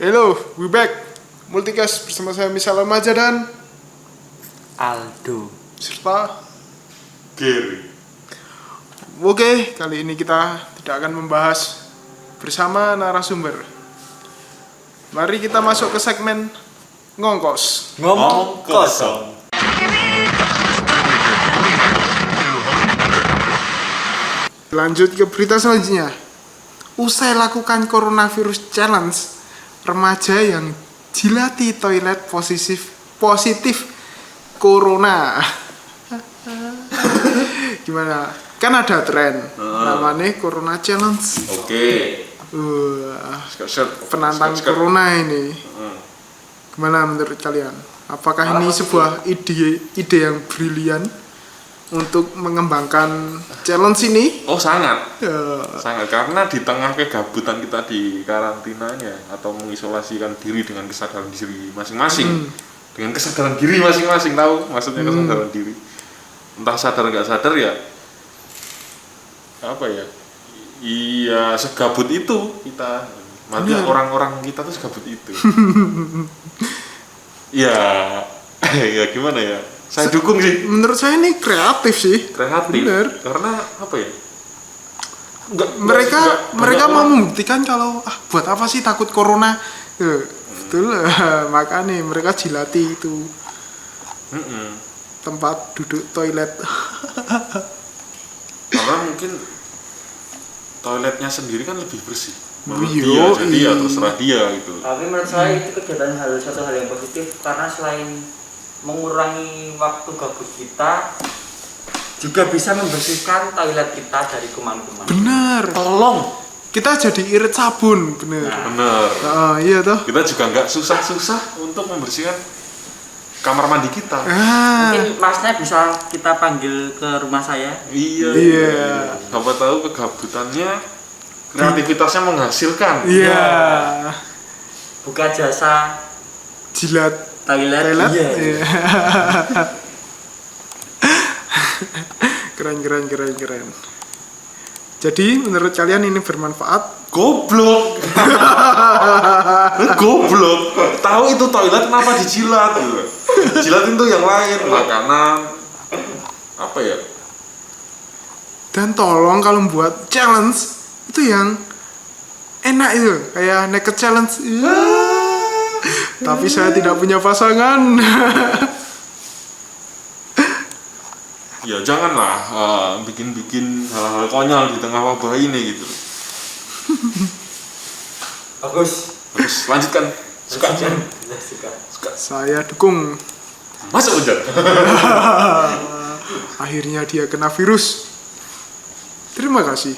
Hello, we back. Multicast bersama saya Misal Remaja dan Aldo serta Gary. Oke, kali ini kita tidak akan membahas bersama narasumber. Mari kita masuk ke segmen ngongkos. ngomong kosong. Lanjut ke berita selanjutnya. Usai lakukan coronavirus challenge, remaja yang jilati toilet positif corona. Gimana? Kan ada tren namanya corona challenge. Oke. Penantang corona ini. Gimana menurut kalian? Apakah ini sebuah ide yang brilian untuk mengembangkan challenge ini? Oh sangat, Ya. sangat karena di tengah kegabutan kita di karantinanya atau mengisolasikan diri dengan kesadaran diri masing-masing, dengan kesadaran diri masing-masing, tahu maksudnya kesadaran diri, entah sadar nggak sadar ya, apa ya, iya segabut itu kita, maksudnya orang-orang kita tuh segabut itu, ya, ya gimana ya. Saya dukung sih. Menurut saya ini kreatif sih. Kreatif. Bener. Karena apa ya? Mereka mau membuktikan kalau buat apa sih takut corona? Betul. Makanya mereka jilati itu tempat duduk toilet. Karena mungkin toiletnya sendiri kan lebih bersih. Menurut Yo, dia, jadi ya terserah dia gitu. Tapi menurut saya itu kegiatan satu hal yang positif karena selain mengurangi waktu gabut kita juga bisa membersihkan toilet kita dari kuman-kuman. Bener. Tolong. Kita jadi irit sabun, bener. Bener. Iya toh. Kita juga nggak susah-susah untuk membersihkan kamar mandi kita. Mungkin masnya bisa kita panggil ke rumah saya. Iya. Siapa tahu kegabutannya, kreativitasnya menghasilkan. Iya. Buka jasa Jilat toilet. Iya. Iya. Keren. Jadi menurut kalian ini bermanfaat? Goblok. Goblok. Tahu itu toilet kenapa dijilat gitu. Jilatin tuh yang lain, makanan. Apa ya? Dan tolong kalau buat challenge itu yang enak itu, kayak naked challenge. Tapi saya tidak punya pasangan. Ya janganlah bikin hal-hal konyol di tengah wabah ini gitu. Bagus. Terus lanjutkan. Suka. Saya dukung. Masuk penjara. Akhirnya dia kena virus. Terima kasih.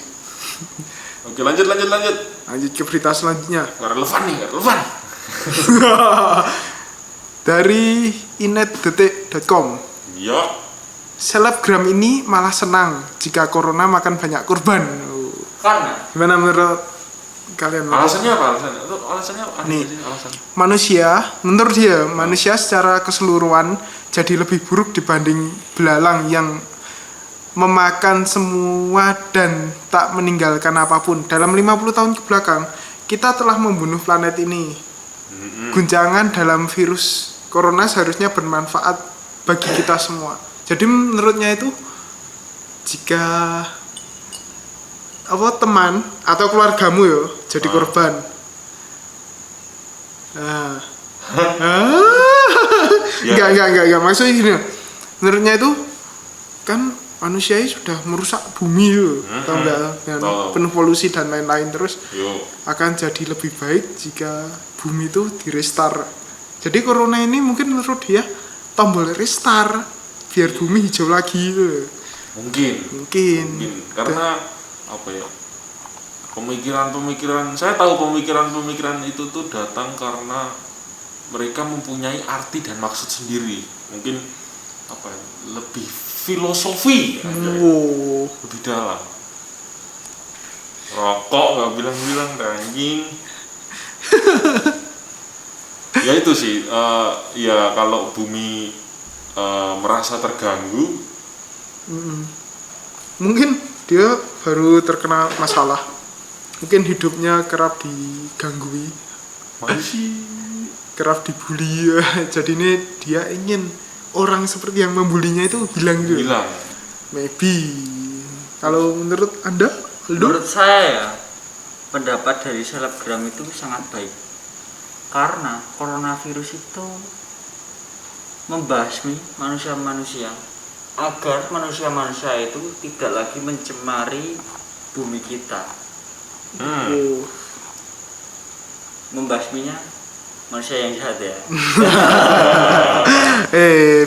Oke, lanjut. Lanjut ke berita selanjutnya. Nggak relevan. Dari inet.detik.com. Ya. Selebgram ini malah senang jika corona makan banyak korban. Karena Gimana menurut kalian? Alasannya apa? Alasannya apa? Nih. Menurut dia, manusia secara keseluruhan jadi lebih buruk dibanding belalang yang memakan semua dan tak meninggalkan apapun. Dalam 50 tahun ke belakang, kita telah membunuh planet ini. Guncangan dalam virus corona seharusnya bermanfaat bagi kita semua. Jadi menurutnya itu, jika teman atau keluargamu jadi korban. Enggak. Maksudnya gini. Menurutnya itu kan manusia sudah merusak bumi atau enggak dengan penuh polusi dan lain-lain, terus akan jadi lebih baik jika bumi itu direstart. Jadi corona ini mungkin menurut dia tombol restart biar bumi hijau lagi Mungkin. Karena apa ya? Pemikiran saya tahu pemikiran itu tuh datang karena mereka mempunyai arti dan maksud sendiri. Mungkin apa ya? Lebih filosofi lebih dalam. Rokok nggak bilang-bilang anjing. Ya itu sih, ya kalau bumi merasa terganggu, mungkin dia baru terkena masalah, mungkin hidupnya kerap diganggu Manusia kerap dibully ya. Jadi ini dia ingin orang seperti yang membulinya itu hilang juga. hilang. Maybe. Kalau menurut Anda, Aldo? Menurut saya ya, pendapat dari selebgram itu sangat baik. Karena coronavirus itu membasmi manusia-manusia agar manusia-manusia itu tidak lagi mencemari bumi kita. Oh. Membasminya manusia yang jahat ya.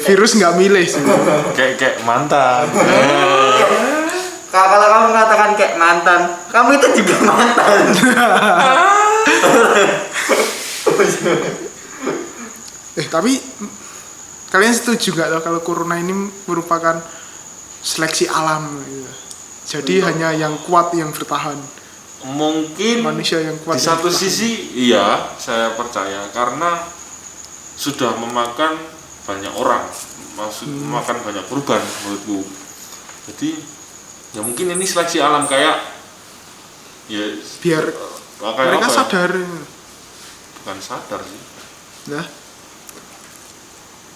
Virus nggak milih sih. Kayak mantan. Kalau kamu mengatakan kayak mantan, kamu itu juga mantan. Tapi kalian setuju nggak kalau corona ini merupakan seleksi alam gitu? Jadi hanya yang kuat yang bertahan. Mungkin Manusia yang kuat di yang satu bertahan. sisi iya saya percaya karena sudah memakan banyak orang, memakan banyak korban menurutku. Jadi ya mungkin ini seleksi alam kayak ya Biar kayak mereka apa ya? sadar. Bukan sadar sih, Nah,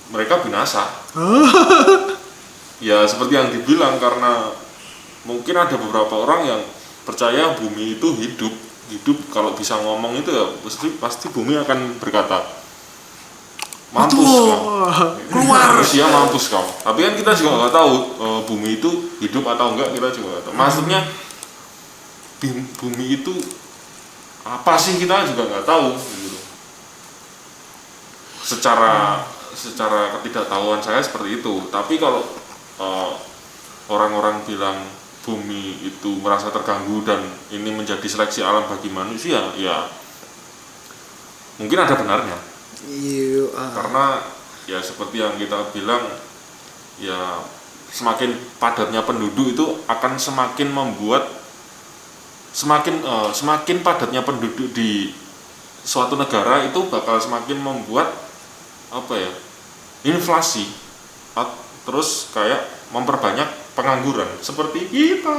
mereka binasa. Ya seperti yang dibilang karena mungkin ada beberapa orang yang percaya bumi itu hidup kalau bisa ngomong itu ya pasti bumi akan berkata mampus kau, keluar. manusia mampus kau. Tapi kan kita juga nggak tahu bumi itu hidup atau enggak, kita juga nggak tahu. Maksudnya bumi itu apa sih, kita juga nggak tahu gitu. Secara ketidaktahuan saya seperti itu. Tapi kalau orang-orang bilang bumi itu merasa terganggu dan ini menjadi seleksi alam bagi manusia, ya mungkin ada benarnya. Iya. Karena ya seperti yang kita bilang, ya semakin padatnya penduduk itu akan semakin membuat semakin padatnya penduduk di suatu negara itu bakal semakin membuat apa ya, inflasi, terus kayak memperbanyak pengangguran seperti kita.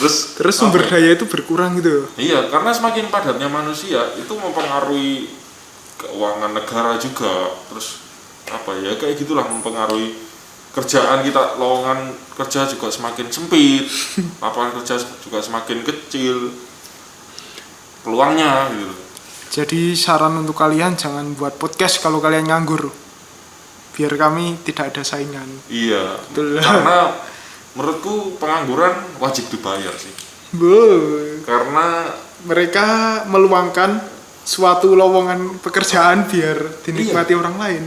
terus Sumber apa ya? daya itu berkurang gitu. Iya, karena semakin padatnya manusia itu mempengaruhi keuangan negara juga. Terus apa ya, kayak gitulah, mempengaruhi kerjaan kita, lowongan kerja juga semakin sempit, lapangan kerja juga semakin kecil peluangnya gitu. Jadi saran untuk kalian jangan buat podcast kalau kalian nganggur. Biar kami tidak ada saingan. Iya, Betul. karena menurutku pengangguran wajib dibayar sih. Karena Mereka meluangkan suatu lowongan pekerjaan biar dinikmati orang lain.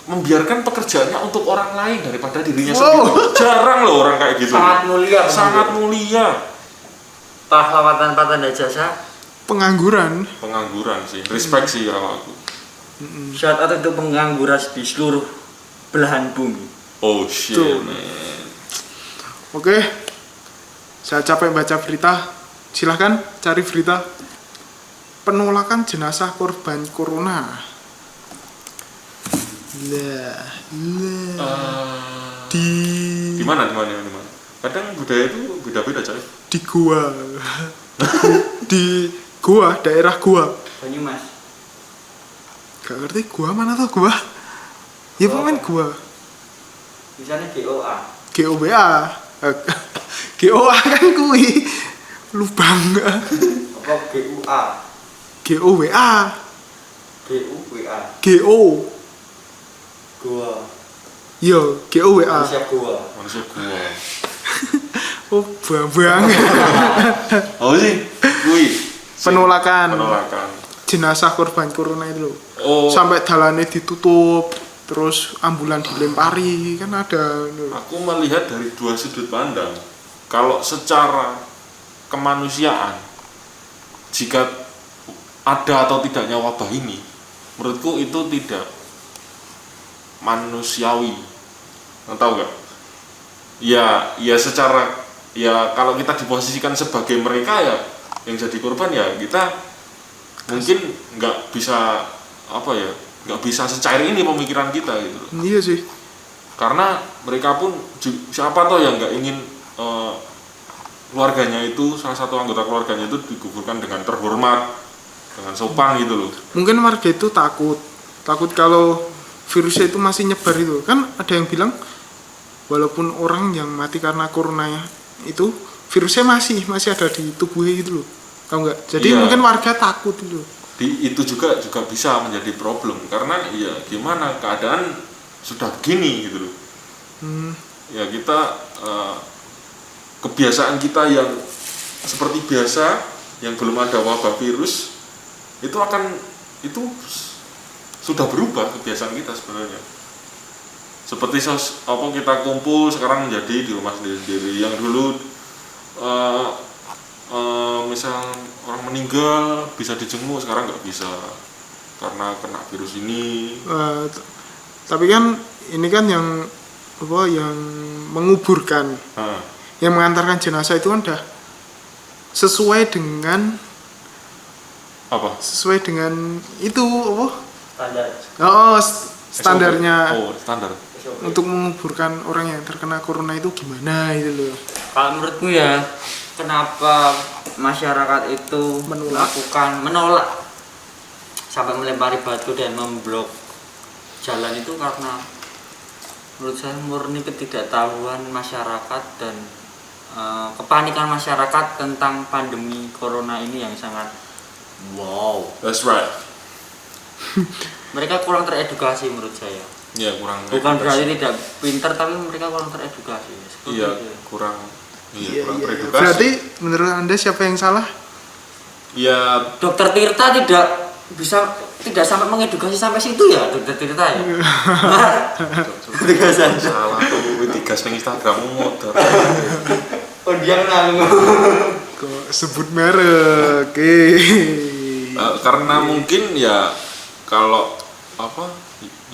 membiarkan pekerjaannya untuk orang lain daripada dirinya Wow. sendiri. Jarang loh orang kayak gitu. Sangat mulia. Sangat mulia. Pahlawan tanpa tanda jasa. Pengangguran. Pengangguran sih, respect sih kalau aku. Shout out untuk pengangguran di seluruh belahan bumi. Oh shit, Tuh. man. Oke. Saya capek baca berita. Silahkan cari berita. Penolakan jenazah korban corona. Di mana? Kadang budaya itu beda-beda, coy. Di gua. Di gua, daerah gua. Banyumas. Gak ngerti gua mana tuh gua? Ya pemain gua. Misalnya GOA. GOBA. GOA kan kui. Lubang. Apa GUA? GOWA. GUWA. GO. Gua. Yo, GOWA. Manusia gua. Manusia gua. Oh, bang. Oh sih, kui. Penolakan. Penolakan. Jenazah korban corona itu loh. Oh, Sampai jalannya ditutup, terus ambulan dilempari, kan ada. aku melihat dari dua sudut pandang. Kalau secara kemanusiaan, jika ada atau tidaknya wabah ini, menurutku itu tidak manusiawi. Tahu nggak? Ya secara, ya kalau kita diposisikan sebagai mereka ya yang jadi korban, ya kita mungkin nggak bisa nggak bisa secair ini pemikiran kita gitu loh. Iya sih. Karena mereka pun siapa toh yang nggak ingin keluarganya itu, salah satu anggota keluarganya itu dikuburkan dengan terhormat, dengan sopan gitu loh. Mungkin warga itu takut kalau virusnya itu masih nyebar itu. Kan ada yang bilang walaupun orang yang mati karena corona ya, itu virusnya masih ada di tubuhnya gitu loh. Tahu nggak? Jadi Iya. mungkin warga takut gitu. Itu juga bisa menjadi problem karena ya gimana keadaan sudah begini gitu loh. Ya kita kebiasaan kita yang seperti biasa yang belum ada wabah virus itu sudah berubah kebiasaan kita sebenarnya. Seperti apa kita kumpul sekarang menjadi di rumah sendiri. Yang dulu misal orang meninggal bisa dijenguk, sekarang nggak bisa karena kena virus ini. Tapi kan ini kan yang menguburkan, yang mengantarkan jenazah itu kan udah sesuai dengan itu Standar. standarnya. Standar. Untuk menguburkan orang yang terkena corona itu gimana itu loh. Kalau menurutku ya, kenapa masyarakat itu menolak sampai melempari batu dan memblok jalan itu karena menurut saya murni ketidaktahuan masyarakat dan kepanikan masyarakat tentang pandemi corona ini yang sangat wow. That's right. Mereka kurang teredukasi menurut saya. Ya kurang. Bukan berarti tidak pintar, tapi mereka kurang teredukasi. Iya, itu. kurang Iya. teredukasi. Berarti menurut Anda siapa yang salah? Ya Dokter Tirta tidak sampai mengedukasi sampai situ ya, Dokter Tirta ya. salah tuh tiga ning Instagram motor. Oh dia nanggung. Kok sebut merek? Karena mungkin ya kalau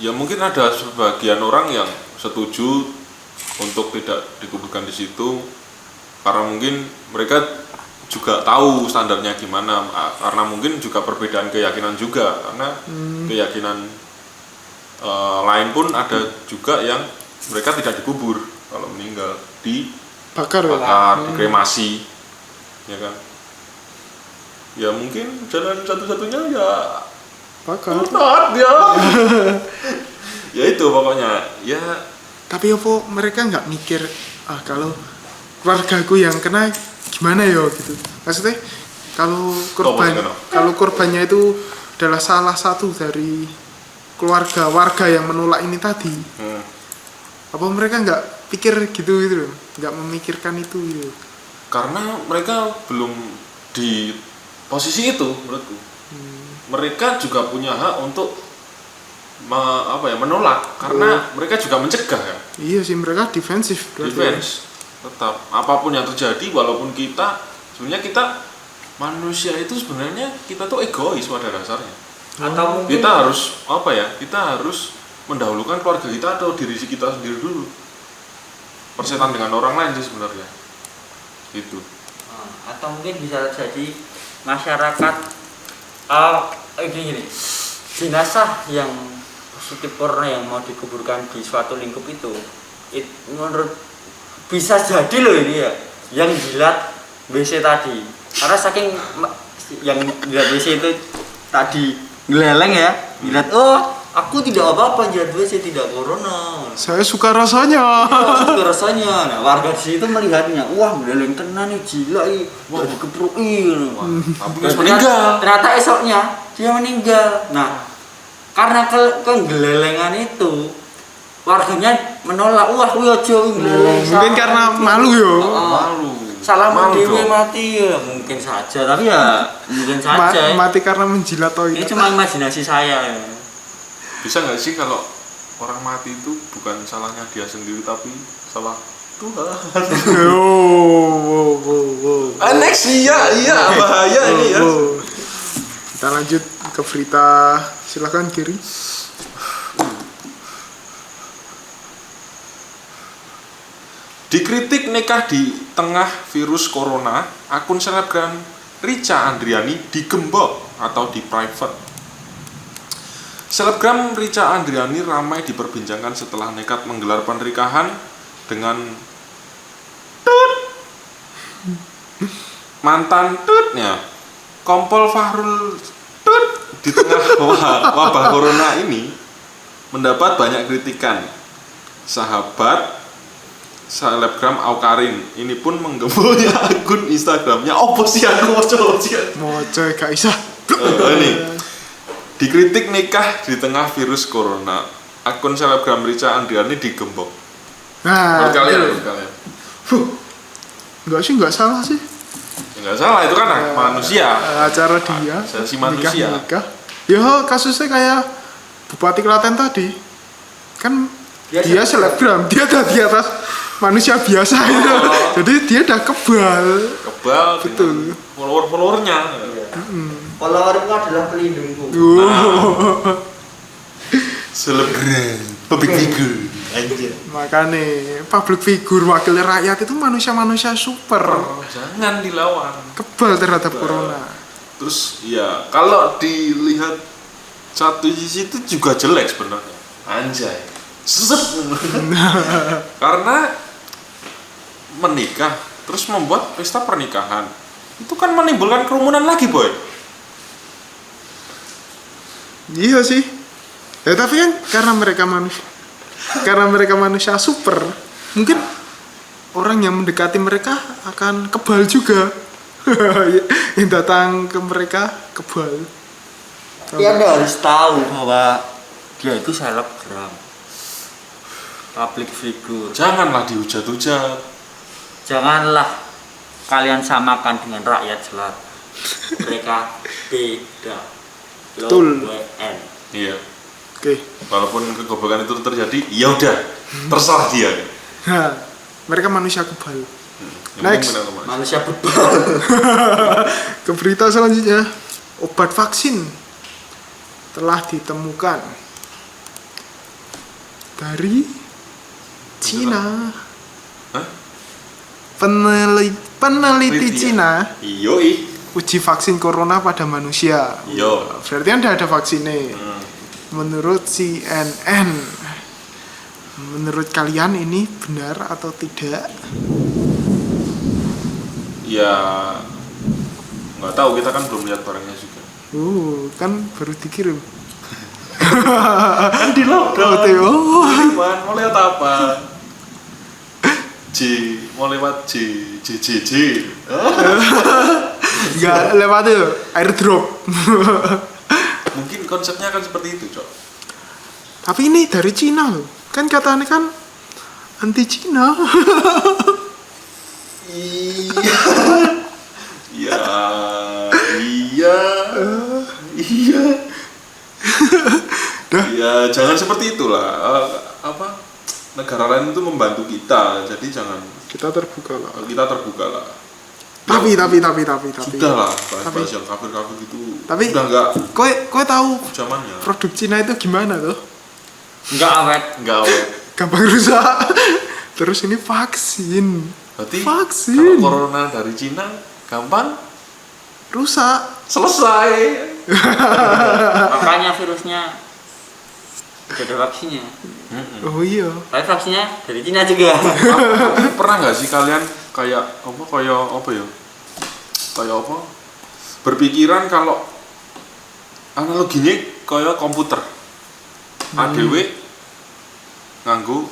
ya mungkin ada sebagian orang yang setuju untuk tidak dikuburkan di situ karena mungkin mereka juga tahu standarnya gimana, karena mungkin juga perbedaan keyakinan juga, karena keyakinan lain pun ada juga yang mereka tidak dikubur kalau meninggal, Bakar. dikremasi, ya kan? Ya mungkin jalan satu-satunya ya Bakar. murtad ya. Ya itu pokoknya ya. Tapi apa mereka nggak mikir kalau keluargaku yang kena gimana ya gitu. Maksudnya kalau korbannya itu adalah salah satu dari warga yang menolak ini tadi. Apa mereka nggak pikir gitu loh, nggak memikirkan itu gitu. Karena mereka belum di posisi itu menurutku. Mereka juga punya hak untuk menolak karena mereka juga mencegah ya. Iya sih, mereka defensif. Defense tetap apapun yang terjadi, walaupun kita manusia itu sebenarnya kita tuh egois pada dasarnya. Atau mungkin Kita harus mendahulukan keluarga kita atau diri kita sendiri dulu. Persetan dengan orang lain sih sebenarnya. Itu. atau mungkin bisa jadi masyarakat gini, jenazah yang positif corona yang mau dikuburkan di suatu lingkup itu menurut bisa jadi loh ini ya yang jilat WC tadi, karena saking yang jilat WC itu tadi geleleng ya, jilat aku tidak apa-apa jilat WC, tidak corona. Saya suka rasanya. Itu rasanya. Nah, warga di situ melihatnya, wah geleleng tenan nih, gila ih, wah dikeprukin. Ternyata esoknya dia meninggal. Nah, karena kegelelengan itu warganya menolak, wah kuwi aja geleleng. Mungkin karena malu yo. Malu. Salaman dewe mati ya, mungkin saja, tapi ya mungkin saja. Mati karena menjilat toilet. Ini cuma imajinasi saya ya. Bisa nggak sih kalau orang mati itu bukan salahnya dia sendiri tapi salah Tuhan? Aneksia, iya bahaya ini ya. Kita lanjut ke berita, silakan Kiri. Dikritik nikah di tengah virus corona, akun selebgram Richa Andriani digembok atau di private. Selebgram Richa Andriani ramai diperbincangkan setelah nekat menggelar pernikahan dengan mantan tutnya Kompol Fahrul di tengah wabah corona ini mendapat banyak kritikan. Sahabat selebgram Aukarin ini pun menggemboknya akun Instagramnya. Opo sih aku Moco gak isa. Ini dikritik nikah di tengah virus corona. Akun selebgram Richa Andriani digembok. Nah, Menurut kalian, itu. menurut kalian? Enggak sih, enggak salah sih. Ya, nggak salah, itu kan manusia. Acara dia Asasi manusia. nikah. Ya kasusnya kayak Bupati Klaten tadi. Kan dia selebgram, dia ada di atas manusia biasa itu. Jadi dia udah kebal. Dengan Betul. follower-followernya. Followerku adalah pelindungku. Selebgram, public figure. Anjir. Makanya public figure wakil rakyat itu manusia-manusia super. Jangan dilawan. Kebal terhadap corona. Terus ya kalau dilihat satu sisi itu juga jelek sebenarnya. Anjay. Set. Karena menikah terus membuat pesta pernikahan itu kan menimbulkan kerumunan lagi, boy. Iya sih. Ya tapi kan karena mereka manusia super, mungkin orang yang mendekati mereka akan kebal juga. Yang datang ke mereka kebal. Tapi Anda harus tahu bahwa dia itu selebgram, public figure. Janganlah dihujat-hujat. Janganlah kalian samakan dengan rakyat jelata. Mereka beda. Betul. WN. Iya. Oke. Walaupun kegoblokan itu terjadi, ya udah, terserah dia. Nah, mereka manusia kebal. Yang Next. penting benar, Manusia bebal. Ke berita selanjutnya, obat vaksin telah ditemukan dari Cina. Hah? Peneliti ya? Cina Iyoi. uji vaksin corona pada manusia. Yo. Berarti kan udah ada vaksinnya. Hmm. Menurut CNN, menurut kalian ini benar atau tidak? Ya nggak tahu, kita kan belum lihat barangnya juga. Kan baru dikirim. Kan di lockdown. Oh, Mau lihat apa? Mau lewat J. nggak lewat itu airdrop. Mungkin konsepnya akan seperti itu, Cok. Tapi ini dari Cina loh. Kan katanya kan anti Cina. Iya. Iya. Dah. Ya jangan seperti itulah. Negara lain itu membantu kita, jadi jangan Kita terbuka lah. kita terbuka lah. Tapi. Sudah lah, bahas yang kafir itu. Tapi udah nggak kowe tahu zamannya. produk Cina itu gimana tuh? Enggak awet. Nggak awet. Gampang rusak. Terus ini vaksin. Berarti Vaksin. kalau corona dari Cina gampang Rusak. selesai. Makanya virusnya udah ada vaksinnya. Oh iya. Tapi vaksinnya dari Cina juga. Pernah nggak sih kalian kayak berpikiran kalau analoginya kayak komputer ADW nganggo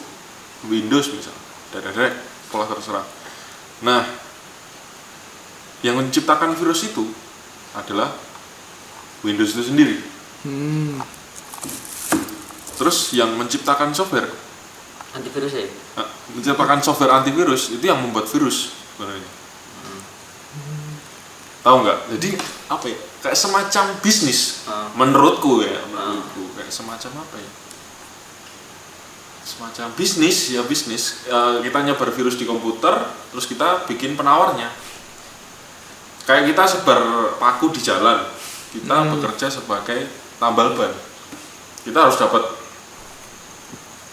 Windows misalnya dadadek pola terserah. Nah, yang menciptakan virus itu adalah Windows itu sendiri. Terus yang menciptakan software Antivirus ya. menciptakan software antivirus itu yang membuat virus sebenarnya. Tahu nggak? Jadi apa ya? Kayak semacam bisnis. Menurutku kayak semacam apa ya? Semacam bisnis. Kita nyebar virus di komputer, terus kita bikin penawarnya. Kayak kita sebar paku di jalan, kita bekerja sebagai tambal ban. Kita harus dapat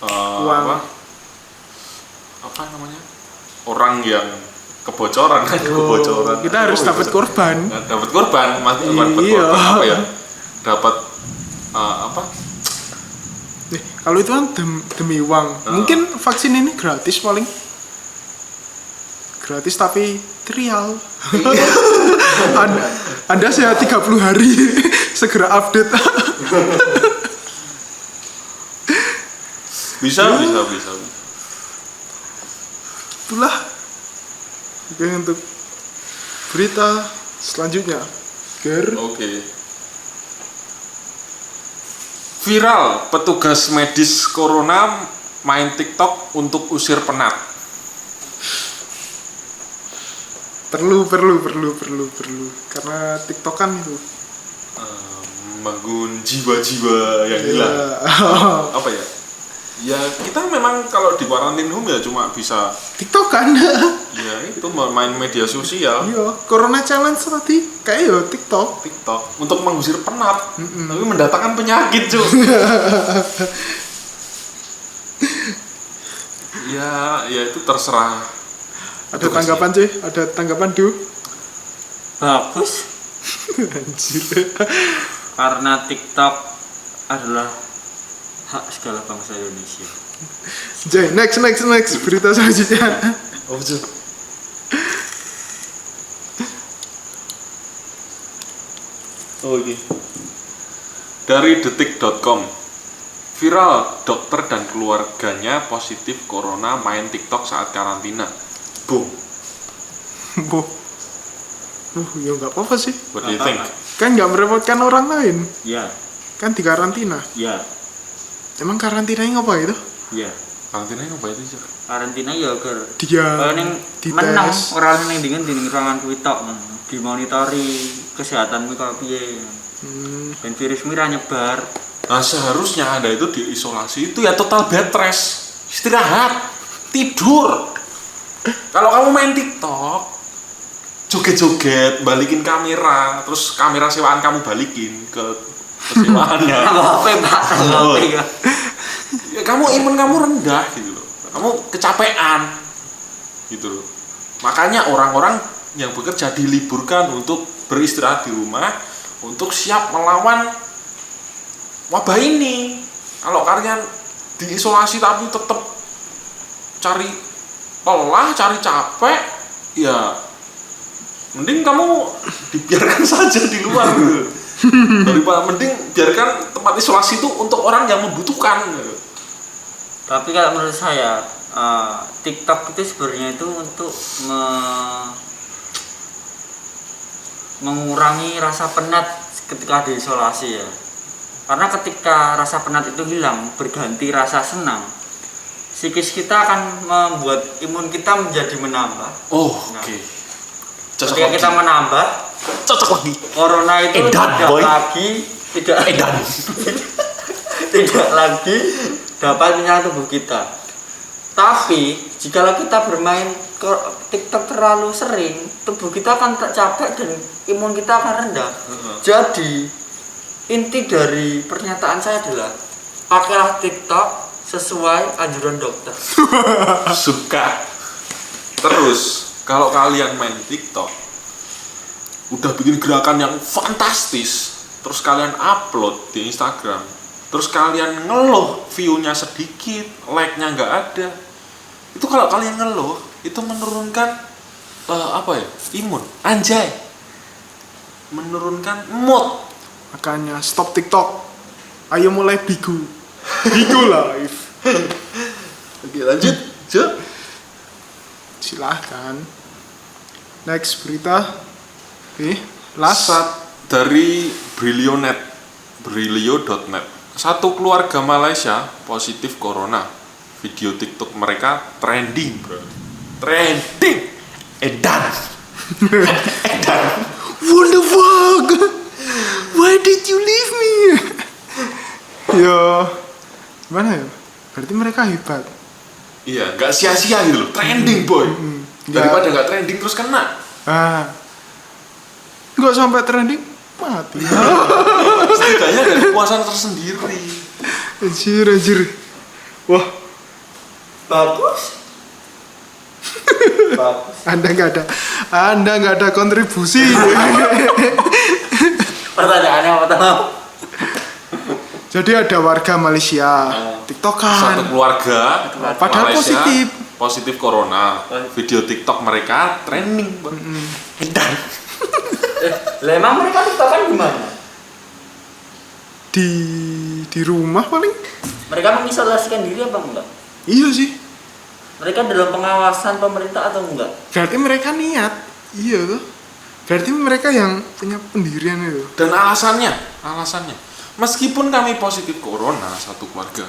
Uang. apa namanya? Orang yang kebocoran. Kita harus dapat korban. Dapat korban, Iya. apa ya? Dapat Kalau itu kan demi uang. Mungkin vaksin ini gratis paling. Gratis tapi trial. Anda sehat 30 hari segera update. Bisa. Itulah. Oke, untuk berita selanjutnya. Oke. Viral, petugas medis corona main TikTok untuk usir penat. Perlu. Karena TikTok kan itu. Membangun jiwa-jiwa yang hilang. Apa ya? Ya kita memang kalau di quarantine home ya cuma bisa TikTok kan. ya itu main media sosial. Iya, Corona Challenge tadi kayak yo TikTok. Untuk mengusir penat, tapi mendatangkan penyakit cuy. ya itu terserah. Ada tanggapan cuy? Ada tanggapan Du? Bagus. Anjir. Karena TikTok adalah hak segala bangsa Indonesia. Jay, next berita selanjutnya. Oke. Dari detik.com. Viral, dokter dan keluarganya positif corona main TikTok saat karantina. Boom. Ya nggak apa-apa sih. What do you think? Kan nggak merepotkan orang lain. Ya. Kan di karantina. Ya. Emang karantinanya ngapa itu? Ya. Karantina apa itu sih? Karantina ya ke Dia ning dites. menang ora ning dingin di ruangan kuwi tok dimonitori kesehatanmu kaya piye. Dan virusmu ra nyebar. Nah seharusnya Anda itu diisolasi itu ya total bed rest, istirahat, tidur. Kalau kamu main TikTok, joget-joget, balikin kamera, terus kamera sewaan kamu balikin ke sewaannya. Apa Pak? Apa ya? Ya, kamu imun kamu rendah gitu loh, kamu kecapean gitu loh. Makanya orang-orang yang bekerja diliburkan untuk beristirahat di rumah untuk siap melawan wabah ini. Kalau kalian diisolasi tapi tetap cari lelah, cari capek, ya mending kamu dibiarkan saja di luar gitu. Daripada mending biarkan tempat isolasi itu untuk orang yang membutuhkan gitu. Tapi kalau menurut saya TikTok itu sebenarnya itu untuk mengurangi rasa penat ketika diisolasi ya. Karena ketika rasa penat itu hilang berganti rasa senang, psikis kita akan membuat imun kita menjadi menambah. Oh, Nah, oke. ketika kita menambah, Cocok lagi. corona itu Edan, boy. tidak lagi dapat menyerang tubuh kita. Tapi jikalau kita bermain TikTok terlalu sering, tubuh kita akan capek dan imun kita akan rendah. Jadi inti dari pernyataan saya adalah pakailah TikTok sesuai anjuran dokter. Suka. Terus kalau kalian main TikTok udah bikin gerakan yang fantastis, terus kalian upload di Instagram, terus kalian ngeluh view-nya sedikit, like-nya nggak ada, itu kalau kalian ngeluh itu menurunkan imun, anjay, menurunkan mood. Makanya stop TikTok. Ayo mulai Bigo live. Oke, lanjut, Jo. Silahkan. Next berita. Last. Dari Brilio.net. Satu keluarga Malaysia positif corona. Video TikTok mereka trending, bro. Trending. Edan. What the fuck? Why did you leave me? Yo, gimana ya? Berarti mereka hebat. Iya, nggak sia-sia gitu loh. Trending, boy. Daripada nggak trending terus kena. Nggak sampai trending, mati. Setidaknya ada kepuasan tersendiri. Anjir. Wah, Bagus. Anda nggak ada kontribusi. Pertanyaannya apa tahu? Jadi ada warga Malaysia TikTokan. Satu keluarga Padahal Malaysia, positif corona. Video TikTok mereka trending. Edan. Lah emang mereka TikTokan gimana? di rumah paling. Mereka mengisolasikan diri apa enggak? Iya sih. Mereka dalam pengawasan pemerintah atau enggak? Berarti mereka niat. Iya tuh. Berarti mereka yang punya pendirian itu. Dan alasannya meskipun kami positif corona satu keluarga,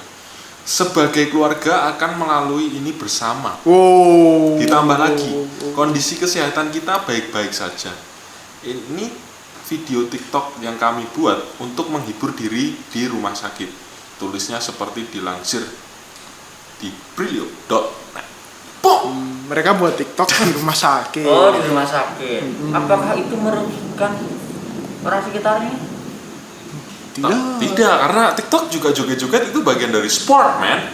sebagai keluarga akan melalui ini bersama. Wow. Ditambah lagi kondisi kesehatan kita baik-baik saja. Ini video TikTok yang kami buat untuk menghibur diri di rumah sakit. Tulisnya seperti dilansir di brilio.net. Mereka buat TikTok di rumah sakit. Oh, di rumah sakit. Apakah itu merugikan orang sekitarnya? Tidak, karena TikTok juga joget-joget itu bagian dari sport, man.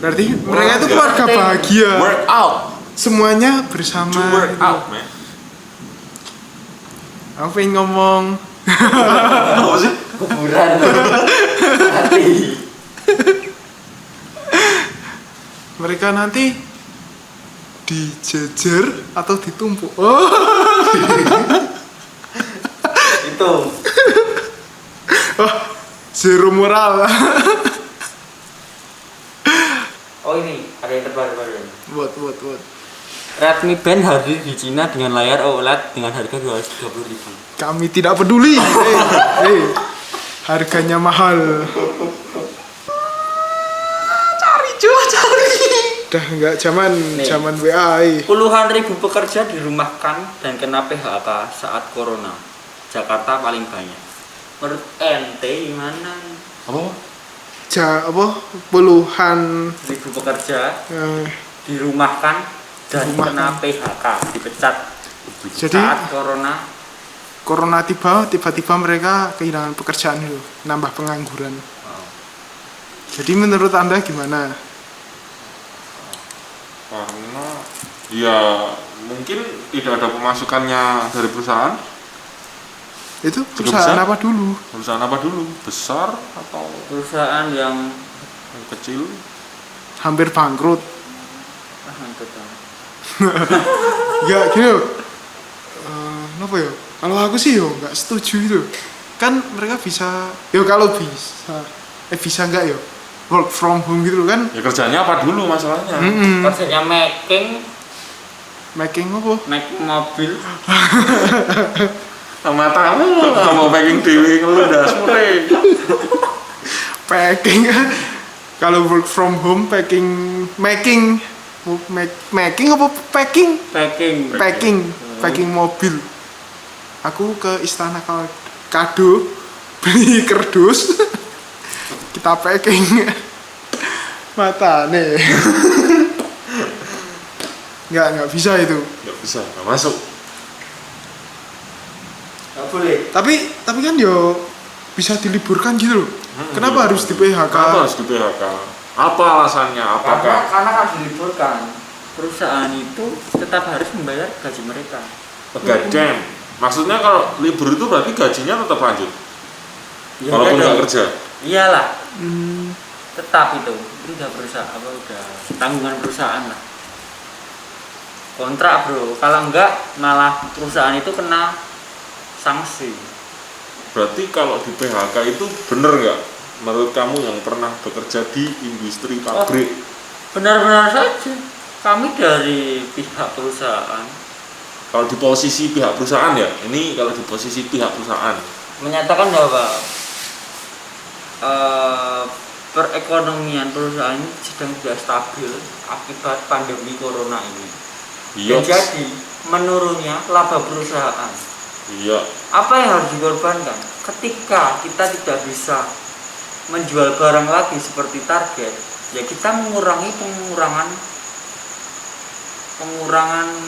Berarti mereka itu keluarga bahagia. Workout, Semuanya bersama. to work out, man. Aku pengen ngomong. Apa sih? Kuburan. Hati. Mereka nanti dijejer atau ditumpuk. Oh. Itu. Oh, zero moral. Oh ini ada yang terbaru-baru. buat. Redmi Band hadir di Cina dengan layar OLED dengan harga 230.000. Kami tidak peduli. Harganya mahal. Cari. Udah nggak zaman WA. Puluhan ribu pekerja dirumahkan dan kena PHK saat corona. Jakarta paling banyak. Menurut ente gimana? Apa? Puluhan Ribu pekerja eh, dirumahkan dan kena PHK, dipecat jadi saat corona. tiba-tiba mereka kehilangan pekerjaan itu, nambah pengangguran. Jadi menurut Anda gimana? Karena ya mungkin tidak ada pemasukannya dari perusahaan. Itu Cukup perusahaan besar? apa dulu? Perusahaan apa dulu? Besar atau Perusahaan yang kecil? Hampir bangkrut. betul. Ya gini loh. Kenapa ya? Kalau aku sih yo nggak setuju itu. Kan mereka bisa, kalau bisa nggak ya? Work from home gitu loh kan? Ya kerjanya apa dulu masalahnya? Kerjanya making Apa? mobil. Sama tamu nggak mau packing dewi ngeluh dah semule. Packing. Kalau work from home making apa packing? Packing mobil. Aku ke istana kado beli kardus. Kita packing. Mata nih. Nggak bisa itu. Nggak bisa, nggak masuk. Nggak boleh. Tapi kan yo bisa diliburkan gitu loh. Kenapa harus di PHK? Kenapa harus di PHK? Apa alasannya? Apakah? Karena kan diliburkan. Perusahaan itu tetap harus membayar gaji mereka. Gadem. Maksudnya kalau libur itu berarti gajinya tetap lanjut. Ya, walaupun enggak nggak dong. kerja. Iyalah. Tetap itu udah perusahaan udah tanggungan perusahaan lah. Kontrak bro. Kalau enggak malah perusahaan itu kena sanksi. Berarti kalau di PHK itu bener nggak? Menurut kamu yang pernah bekerja di industri pabrik? Benar-benar saja. Kami dari pihak perusahaan Kalau di posisi pihak perusahaan ya, ini kalau di posisi pihak perusahaan. menyatakan bahwa perekonomian perusahaan ini sedang tidak stabil akibat pandemi corona ini. Iya. Dan jadi menurunnya laba perusahaan. Iya. Apa yang harus dikorbankan? Ketika kita tidak bisa menjual barang lagi seperti target, ya kita mengurangi pengurangan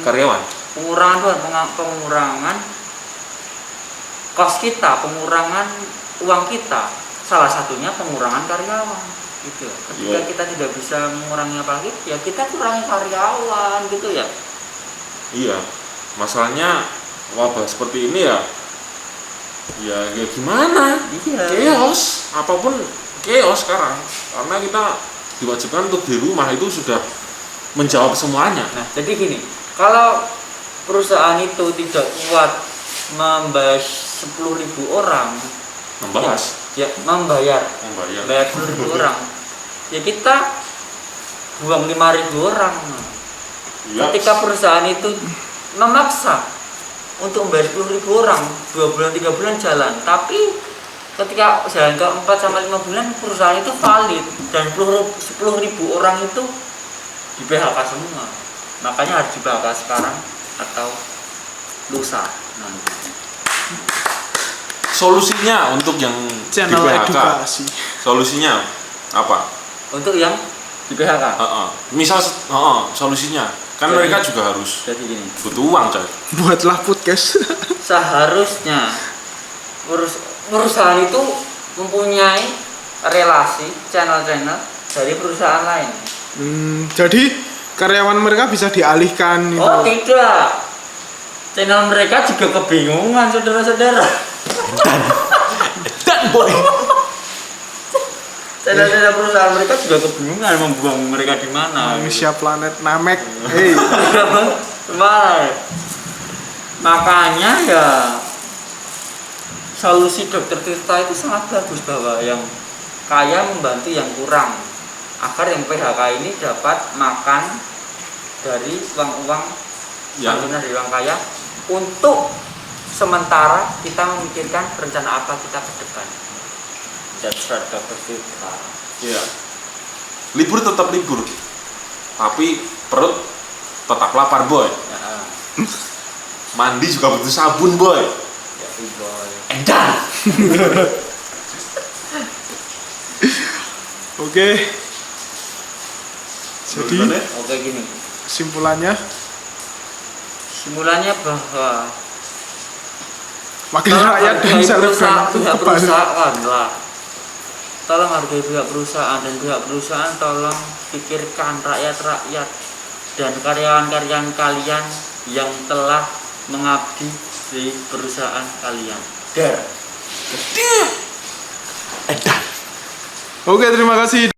Karyawan. pengurangan kos kita, pengurangan uang kita. Salah satunya pengurangan karyawan. Gitu. Ketika Iya. kita tidak bisa mengurangi apa lagi, ya kita kurangi karyawan gitu ya. Iya. Masalahnya wabah seperti ini ya gimana? Iya. Chaos. Apapun chaos sekarang. Karena kita diwajibkan untuk di rumah itu sudah menjawab semuanya. Nah, jadi gini, kalau perusahaan itu tidak kuat membahas 10.000 orang, Membahas. ya membayar membayar 10.000 orang, ya kita buang 5.000 orang. ya. Ketika perusahaan itu memaksa untuk membayar 10.000 orang 2 bulan 3 bulan jalan, tapi ketika jalan ke 4 sampai 5 bulan perusahaan itu valid dan 10.000 orang itu di PHK semua. Makanya harus di PHK sekarang atau lusa nanti. Solusinya untuk yang Channel di PHK, edukasi. solusinya apa? Untuk yang di PHK Misal solusinya kan Jadi- mereka juga harus jadi gini, butuh uang coy. Buatlah podcast. seharusnya perusahaan itu mempunyai relasi channel-channel dari perusahaan lain. Jadi karyawan mereka bisa dialihkan gitu. Oh tidak, channel mereka juga kebingungan saudara-saudara. Dan boy. Channel-channel perusahaan mereka juga kebingungan membuang mereka di mana. Manusia planet Namek. Hey. Kemana? Makanya ya solusi Dokter Tirta itu sangat bagus, bahwa yang kaya membantu yang kurang agar yang PHK ini dapat makan dari uang-uang Ya. santunan dari orang kaya untuk sementara kita memikirkan rencana apa kita ke depan. That's right, Dokter Tirta. Iya. Libur tetap libur. Tapi perut tetap lapar boy. Ya, Mandi juga butuh sabun boy. ya boy. Edan. Oke. Jadi Oke gini. kesimpulannya Simulanya bahwa wakil rakyat dan selebgram itu pihak kebalik. perusahaan lah. Tolong hargai pihak perusahaan, dan pihak perusahaan tolong pikirkan rakyat-rakyat dan karyawan-karyawan kalian yang telah mengabdi di perusahaan kalian. Edan. Oke, terima kasih.